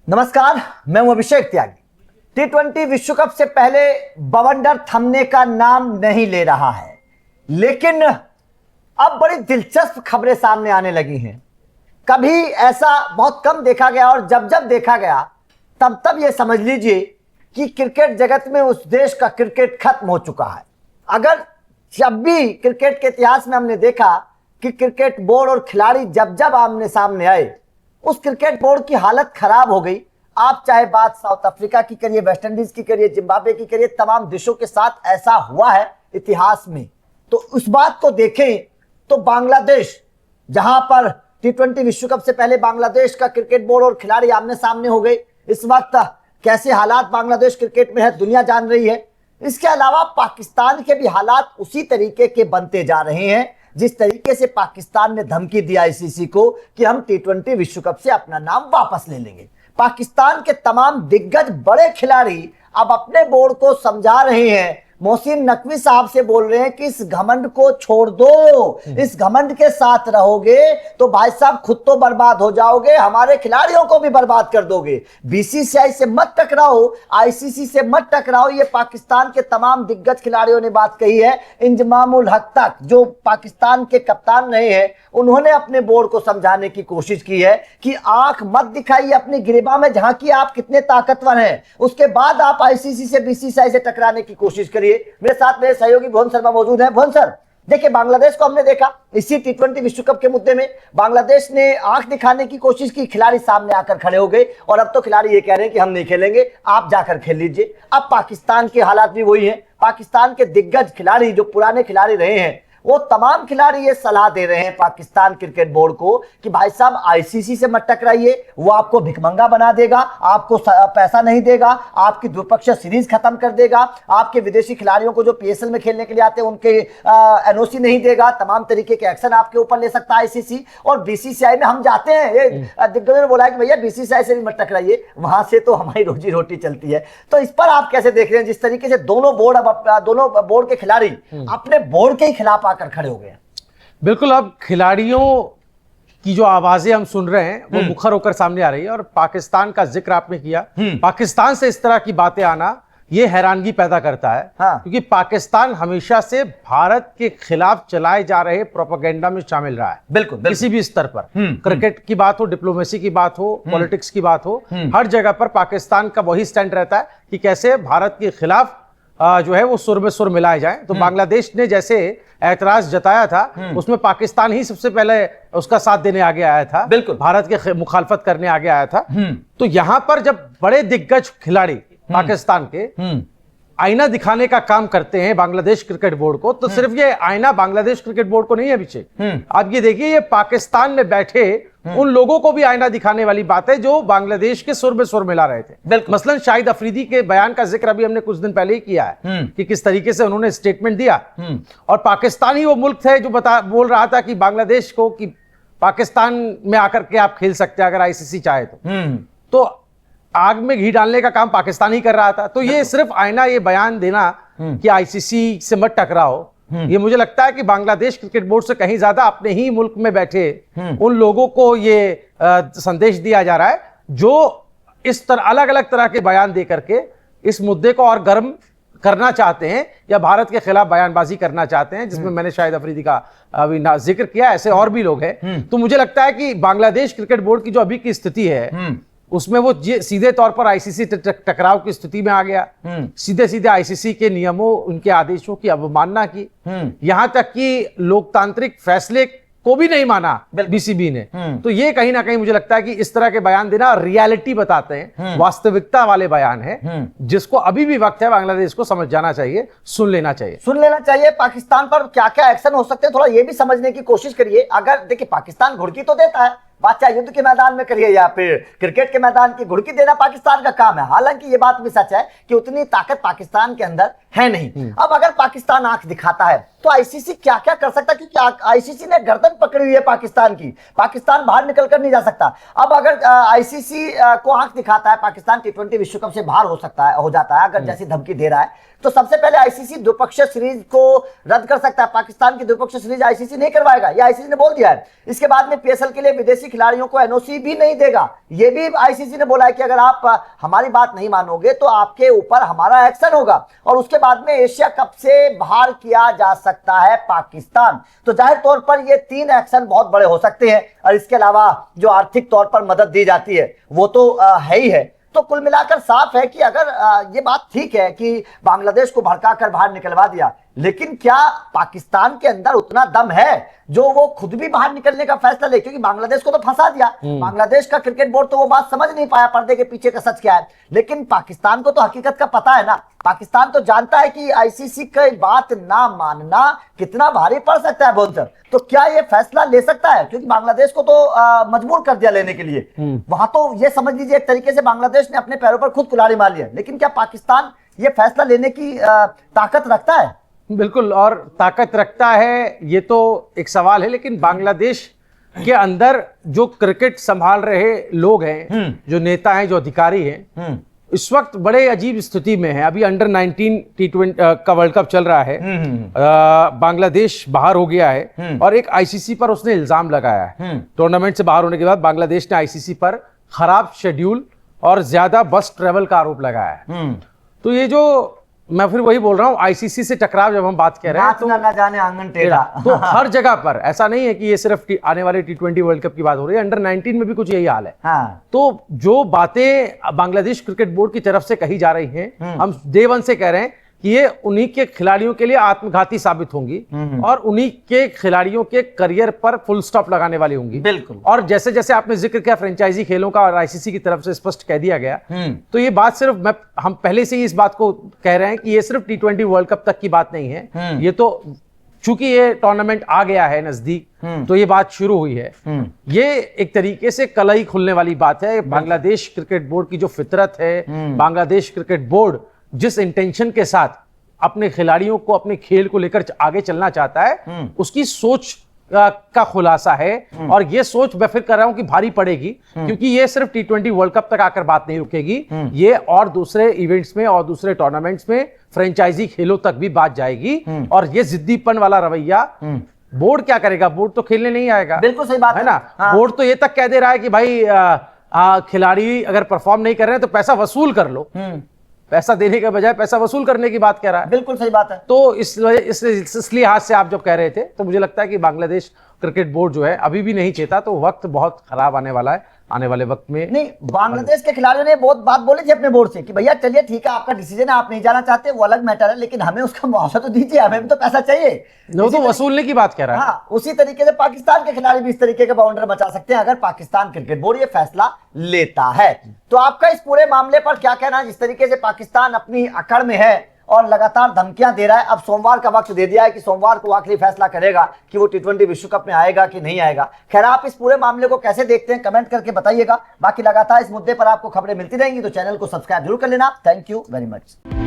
नमस्कार, मैं हूं अभिषेक त्यागी। T20 विश्व कप से पहले बवंडर थमने का नाम नहीं ले रहा है, लेकिन अब बड़ी दिलचस्प खबरें सामने आने लगी हैं। कभी ऐसा बहुत कम देखा गया और जब जब देखा गया तब ये समझ लीजिए कि क्रिकेट जगत में उस देश का क्रिकेट खत्म हो चुका है। अगर जब भी क्रिकेट के इतिहास में हमने देखा कि क्रिकेट बोर्ड और खिलाड़ी जब जब आमने सामने आए, उस क्रिकेट बोर्ड की हालत खराब हो गई। आप चाहे बात साउथ अफ्रीका की करिए, वेस्ट इंडीज की करिए, जिम्बाब्वे की करिए, तमाम देशों के साथ ऐसा हुआ है इतिहास में। तो उस बात को देखें तो बांग्लादेश, जहां पर T20 विश्व कप से पहले बांग्लादेश का क्रिकेट बोर्ड और खिलाड़ी आमने सामने हो गए, इस वक्त कैसे हालात बांग्लादेश क्रिकेट में है दुनिया जान रही है। इसके अलावा पाकिस्तान के भी हालात उसी तरीके के बनते जा रहे हैं जिस तरीके से पाकिस्तान ने धमकी दिया आईसीसी को कि हम T20 विश्व कप से अपना नाम वापस ले लेंगे। पाकिस्तान के तमाम दिग्गज बड़े खिलाड़ी अब अपने बोर्ड को समझा रहे हैं, मोहसिन नकवी साहब से बोल रहे हैं कि इस घमंड को छोड़ दो, इस घमंड के साथ रहोगे तो भाई साहब खुद तो बर्बाद हो जाओगे, हमारे खिलाड़ियों को भी बर्बाद कर दोगे। बीसीसीआई से मत टकराओ, आईसीसी से मत टकराओ। ये पाकिस्तान के तमाम दिग्गज खिलाड़ियों ने बात कही है। इंजमामुल हक तक, जो पाकिस्तान के कप्तान रहे हैं, उन्होंने अपने बोर्ड को समझाने की कोशिश की है कि आंख मत दिखाइए, अपनी गिरिबा में झांकिए आप कितने ताकतवर हैं, उसके बाद आप आईसीसी से बीसीसीआई से टकराने की कोशिश करिए। मेरे साथ मेरे सहयोगी भुवन शर्मा मौजूद हैं। भुवन सर, देखिए बांग्लादेश को हमने देखा इसी T20 विश्व कप के मुद्दे में बांग्लादेश ने आंख दिखाने की कोशिश की, खिलाड़ी सामने आकर खड़े हो गए और अब तो खिलाड़ी ये कह रहे हैं कि हम नहीं खेलेंगे, आप जाकर खेल लीजिए। अब पाकिस्तान के हालात भी वही हैं। पाकिस्तान के दिग्गज खिलाड़ी, जो पुराने खिलाड़ी रहे हैं, वो तमाम खिलाड़ी ये सलाह दे रहे हैं पाकिस्तान क्रिकेट बोर्ड को कि भाई साहब आईसीसी से मत टकराइए, वो आपको भिखमंगा बना देगा, आपको पैसा नहीं देगा, आपकी द्विपक्षीय सीरीज खत्म कर देगा, आपके विदेशी खिलाड़ियों को जो पीएसएल में खेलने के लिए आते हैं उनके एनओसी नहीं देगा, तमाम तरीके के एक्शन आपके ऊपर ले सकता है आईसीसी। और बीसीसीआई में हम जाते हैं, ये दिग्गजों ने बोला है कि भैया बीसीसीआई से भी मत टकराइए, वहां से तो हमारी रोजी रोटी चलती है। तो इस पर आप कैसे देख रहे हैं जिस तरीके से दोनों बोर्ड के खिलाड़ी अपने बोर्ड के ही खिलाफ कर खड़े हो गए? बिल्कुल, अब खिलाड़ियों की जो आवाजें हम सुन रहे हैं वो मुखर होकर सामने आ रही है। और पाकिस्तान का जिक्र आपने किया, पाकिस्तान से इस तरह की बातें आना ये हैरानगी पैदा करता है। हाँ। क्योंकि पाकिस्तान हमेशा से भारत के खिलाफ चलाए जा रहे प्रोपेगेंडा में शामिल रहा है। बिल्कुल, किसी भी स्तर पर, क्रिकेट की बात हो, डिप्लोमेसी की बात हो, पॉलिटिक्स की बात हो, हर जगह पर पाकिस्तान का वही स्टैंड रहता है कि कैसे भारत के खिलाफ जो है वो सुर में सुर मिलाए जाए। तो बांग्लादेश ने जैसे ऐतराज जताया था, उसमें पाकिस्तान ही सबसे पहले उसका साथ देने आगे आया था, बिल्कुल भारत के मुखालफत करने आगे आया था। तो यहां पर जब बड़े दिग्गज खिलाड़ी पाकिस्तान के आईना दिखाने का काम करते हैं बांग्लादेश क्रिकेट बोर्ड को, तो सिर्फ ये आईना बांग्लादेश क्रिकेट बोर्ड को नहीं है अभिषेक, आप ये देखिए ये पाकिस्तान में बैठे उन लोगों को भी आईना दिखाने वाली बात है जो बांग्लादेश के सुर में सुर मिला रहे थे। मसलन शाहिद अफरीदी के बयान का जिक्र अभी हमने कुछ दिन पहले ही किया है कि किस तरीके से उन्होंने स्टेटमेंट दिया। और पाकिस्तान ही वो मुल्क है जो बोल रहा था कि बांग्लादेश को कि पाकिस्तान में आकर के आप खेल सकते हैं अगर आईसीसी चाहे तो आग में घी डालने का काम पाकिस्तान ही कर रहा था। तो ये सिर्फ आईना, ये बयान देना कि आईसीसी से मत टकराओ, ये मुझे लगता है कि बांग्लादेश क्रिकेट बोर्ड से कहीं ज्यादा अपने ही मुल्क में बैठे उन लोगों को ये संदेश दिया जा रहा है जो इस तरह अलग अलग तरह के बयान दे करके इस मुद्दे को और गर्म करना चाहते हैं या भारत के खिलाफ बयानबाजी करना चाहते हैं, जिसमें मैंने शाहिद अफरीदी का अभी जिक्र किया, ऐसे और भी लोग हैं। तो मुझे लगता है कि बांग्लादेश क्रिकेट बोर्ड की जो अभी की स्थिति है उसमें वो सीधे तौर पर आईसीसी टकराव की स्थिति में आ गया, सीधे सीधे आईसीसी के नियमों, उनके आदेशों की अवमानना की, यहां तक कि लोकतांत्रिक फैसले को भी नहीं माना बीसीबी ने। तो ये कहीं ना कहीं मुझे लगता है कि इस तरह के बयान देना रियलिटी बताते हैं, वास्तविकता वाले बयान है, जिसको अभी भी वक्त है बांग्लादेश को समझ जाना चाहिए, सुन लेना चाहिए। पाकिस्तान पर क्या क्या एक्शन हो सकते हैं थोड़ा ये भी समझने की कोशिश करिए। अगर देखिए पाकिस्तान घुड़की तो देता है, बात चाहे युद्ध के मैदान में करिए या फिर क्रिकेट के मैदान की घुड़की देना पाकिस्तान का काम है। हालांकि ये बात भी सच है कि उतनी ताकत पाकिस्तान के अंदर है नहीं। अब अगर पाकिस्तान आंख दिखाता है तो आईसीसी क्या क्या कर सकता है, क्योंकि आईसीसी ने गर्दन पकड़ी हुई है पाकिस्तान की, पाकिस्तान बाहर निकल कर नहीं जा सकता। अब अगर आईसीसी को आंख दिखाता है, पाकिस्तान T20 विश्व कप से बाहर हो जाता है, अगर जैसी धमकी दे रहा है, तो सबसे पहले आईसीसी द्विपक्षीय सीरीज को रद्द कर सकता है। पाकिस्तान की द्विपक्षीय सीरीज आईसीसी नहीं करवाएगा, ये आईसीसी ने बोल दिया है। इसके बाद में पीएसएल के लिए विदेशी खिलाड़ियों को एनओसी भी नहीं देगा, ये भी आईसीसी ने बोला है कि अगर आप हमारी बात नहीं मानोगे तो आपके ऊपर हमारा एक्शन होगा। और उसके बाद में एशिया कप से बाहर किया जा सकता है पाकिस्तान। तो जाहिर तौर पर ये 3 एक्शन बहुत बड़े हो सकते हैं। और इसके अलावा जो आर्थिक तौर पर मदद दी जाती है वो तो है ही है। तो कुल मिलाकर साफ है कि अगर ये बात ठीक है कि बांग्लादेश को भड़काकर बाहर निकलवा दिया, लेकिन क्या पाकिस्तान के अंदर उतना दम है जो वो खुद भी बाहर निकलने का फैसला ले? क्योंकि बांग्लादेश को तो फंसा दिया, बांग्लादेश का क्रिकेट बोर्ड तो वो बात समझ नहीं पाया पर्दे के पीछे का सच क्या है। लेकिन पाकिस्तान को तो हकीकत का पता है ना, पाकिस्तान तो जानता है कि आईसीसी की बात ना मानना कितना भारी पड़ सकता है बोलकर। तो क्या ये फैसला ले सकता है? क्योंकि बांग्लादेश को तो मजबूर कर दिया लेने के लिए। वहां तो ये समझ लीजिए एक तरीके से बांग्लादेश ने अपने पैरों पर खुद कुल्हाड़ी मार लिया। लेकिन क्या पाकिस्तान ये फैसला लेने की ताकत रखता है? बिल्कुल, और ताकत रखता है ये तो एक सवाल है। लेकिन बांग्लादेश के अंदर जो क्रिकेट संभाल रहे लोग हैं, जो नेता हैं, जो अधिकारी हैं, इस वक्त बड़े अजीब स्थिति में है। अभी अंडर 19 T20 का वर्ल्ड कप चल रहा है, बांग्लादेश बाहर हो गया है और एक आईसीसी पर उसने इल्जाम लगाया है। टूर्नामेंट से बाहर होने के बाद बांग्लादेश ने आईसीसी पर खराब शेड्यूल और ज्यादा बस ट्रेवल का आरोप लगाया है। तो ये जो मैं फिर वही बोल रहा हूँ, आईसीसी से टकराव जब हम बात कर रहे हैं तो ना जाने आंगन टेढ़ा। तो हर जगह पर ऐसा नहीं है कि ये सिर्फ आने वाले T20 वर्ल्ड कप की बात हो रही है, अंडर 19 में भी कुछ यही हाल है। हाँ। तो जो बातें बांग्लादेश क्रिकेट बोर्ड की तरफ से कही जा रही हैं, हम डे वन से कह रहे हैं कि ये उन्हीं के खिलाड़ियों के लिए आत्मघाती साबित होंगी और उन्हीं के खिलाड़ियों के करियर पर फुल स्टॉप लगाने वाली होंगी। बिल्कुल। और जैसे जैसे आपने जिक्र किया फ्रेंचाइजी खेलों का और आईसीसी की तरफ से स्पष्ट कह दिया गया, तो ये बात सिर्फ हम पहले से ही इस बात को कह रहे हैं कि ये सिर्फ T20 वर्ल्ड कप तक की बात नहीं है। ये तो चूंकि ये टूर्नामेंट आ गया है नजदीक, तो ये बात शुरू हुई है। ये एक तरीके से कलई खुलने वाली बात है। बांग्लादेश क्रिकेट बोर्ड की जो फितरत है, बांग्लादेश क्रिकेट बोर्ड जिस इंटेंशन के साथ अपने खिलाड़ियों को अपने खेल को लेकर आगे चलना चाहता है, उसकी सोच का खुलासा है। और ये सोच मैं फिर कर रहा हूं कि भारी पड़ेगी, क्योंकि ये सिर्फ T20 वर्ल्ड कप तक आकर बात नहीं रुकेगी। ये और दूसरे इवेंट्स में और दूसरे टूर्नामेंट्स में फ्रेंचाइजी खेलों तक भी बात जाएगी। और ये जिद्दीपन वाला रवैया बोर्ड क्या करेगा? बोर्ड तो खेलने नहीं आएगा। बिल्कुल सही बात है ना। बोर्ड तो ये तक कह दे रहा है कि भाई खिलाड़ी अगर परफॉर्म नहीं कर रहे हैं तो पैसा वसूल कर लो। पैसा देने के बजाय पैसा वसूल करने की बात कह रहा है। बिल्कुल सही बात है। तो इस लिहाज से आप जब कह रहे थे तो मुझे लगता है कि बांग्लादेश क्रिकेट बोर्ड जो है अभी भी नहीं चेता, तो वक्त बहुत खराब आने वाला है। आने वाले वक्त में नहीं, बांग्लादेश के खिलाड़ियों ने बहुत बात बोली थी अपने बोर्ड से कि भैया चलिए ठीक है, आपका डिसीजन है, आप नहीं जाना चाहते वो अलग मैटर है, लेकिन हमें उसका मुआवजा तो दीजिए, हमें भी तो पैसा चाहिए। वो तो वसूलने की बात कह रहा है। हाँ, उसी तरीके से पाकिस्तान के खिलाड़ी भी इस तरीके के बाउंडर मचा सकते हैं अगर पाकिस्तान क्रिकेट बोर्ड ये फैसला लेता है। तो आपका इस पूरे मामले पर क्या कहना है? जिस तरीके से पाकिस्तान अपनी अकड़ में है और लगातार धमकियां दे रहा है, अब सोमवार का वक्त दे दिया है कि सोमवार को आखिरी फैसला करेगा कि वो T20 विश्व कप में आएगा कि नहीं आएगा। खैर, आप इस पूरे मामले को कैसे देखते हैं कमेंट करके बताइएगा। बाकी लगातार इस मुद्दे पर आपको खबरें मिलती रहेंगी, तो चैनल को सब्सक्राइब जरूर कर लेना। Thank you very much.